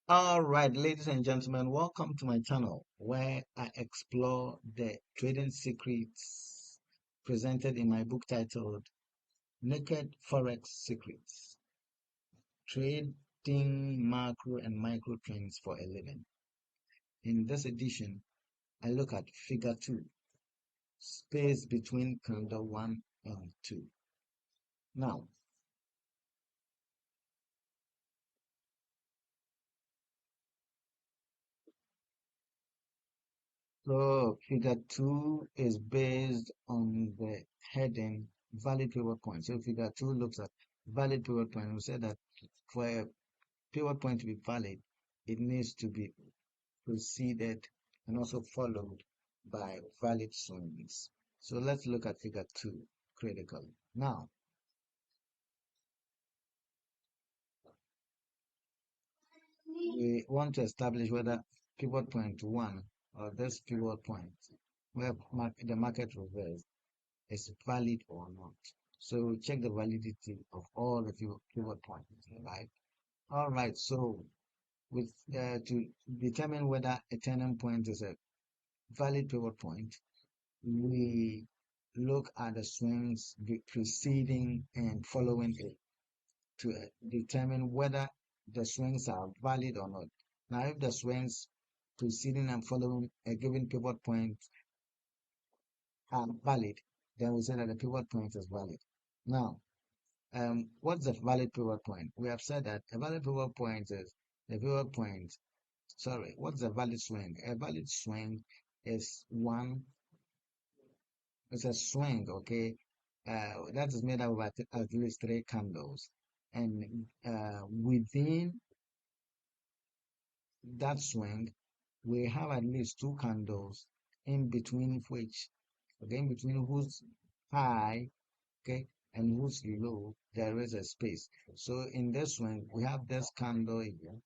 All right, ladies and gentlemen, welcome to my channel where I explore the trading secrets presented in my book titled Naked Forex Secrets, Trading Macro and Micro Trends for a Living. In this edition, I look at Figure 2, space between candle 1 and 2. Now, so Figure 2 is based on the heading Valid Pivot Point. So Figure 2 looks at valid pivot point. We said that for a pivot point to be valid, it needs to be preceded and also followed by valid swings. So let's look at Figure 2 critically. Now, we want to establish whether pivot point 1 or this pivot point where the market reversed is valid or not. So we check the validity of all the pivot points, right? All right, so with to determine whether a turning point is a valid pivot point, we look at the swings preceding and following it to determine whether the swings are valid or not. Now, if the swings preceding and following a given pivot point are valid, then we say that the pivot point is valid. Now, what's a valid pivot point? We have said that a valid pivot point is the pivot point. Sorry, what's a valid swing? A valid swing is one. It's a swing, okay? That is made up of at least three candles, and within that swing, we have at least two candles in between which, okay, in between whose high, okay, and whose low, there is a space. So in this swing, we have this candle here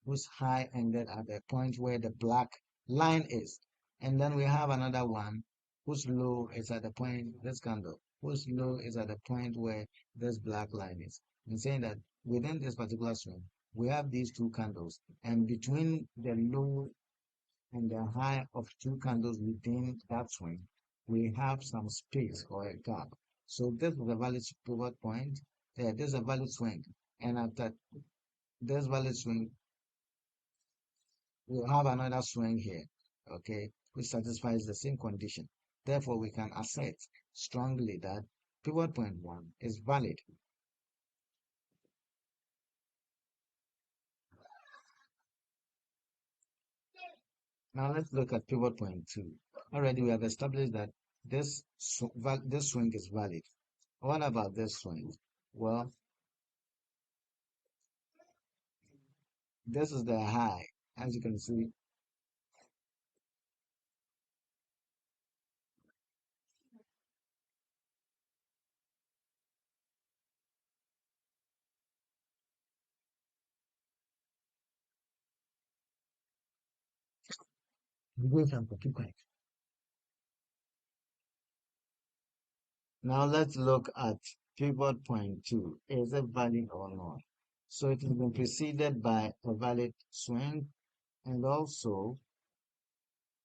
whose high ended at the point where the black line is. And then we have another one whose low is at the point, this candle, whose low is at the point where this black line is. And saying that within this particular swing, we have these two candles. And between the low and the high of two candles within that swing, we have some space or a gap. So this is a valid pivot point. This is a valid swing. And after this valid swing, we'll have another swing here, okay, which satisfies the same condition. Therefore, we can assert strongly that pivot point 1 is valid. Now let's look at pivot point 2. Already we have established that this swing is valid. What about this swing? Well, this is the high. As you can see, keep quiet. Now let's look at pivot point 2. Is it valid or not? So it has been preceded by a valid swing, and also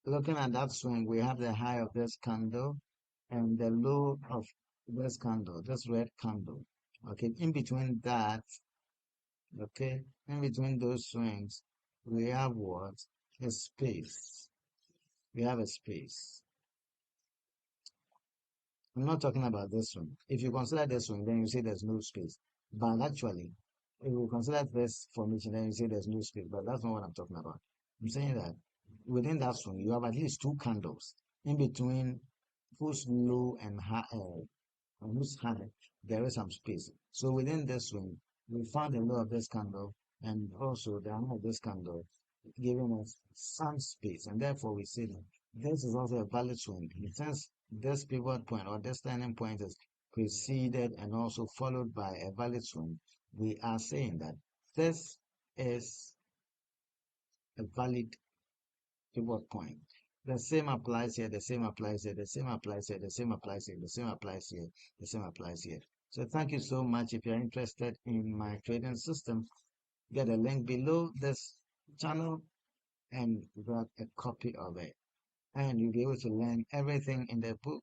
looking at that swing, we have the high of this candle and the low of this candle, this red candle. Okay, in between that, okay, in between those swings, we have what? A space. We have a space. I'm not talking about this one. If you consider this one, then you say there's no space. But actually, if you consider this formation, then you say there's no space. But that's not what I'm talking about. I'm saying that within that swing, you have at least two candles in between whose low and high, on whose high there is some space. So within this swing, we found the low of this candle and also the high of this candle, giving us some space. And therefore, we say that this is also a valid swing. And since this pivot point or this turning point is preceded and also followed by a valid swing, we are saying that this is a valid pivot point. The same applies here, the same applies here, the same applies here, the same applies here, the same applies here, the same applies here. So thank you so much. If you're interested in my trading system, Get a link below this channel and grab a copy of it. And you'll be able to learn everything in the book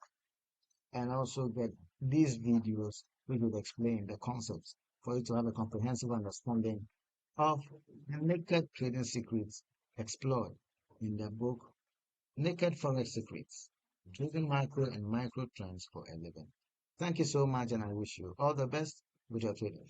and also get these videos which will explain the concepts for you to have a comprehensive understanding of the naked trading secrets explored in the book Naked Forex Secrets, Trading Macro and Micro Trends for a Living. Thank you so much, and I wish you all the best with your trading.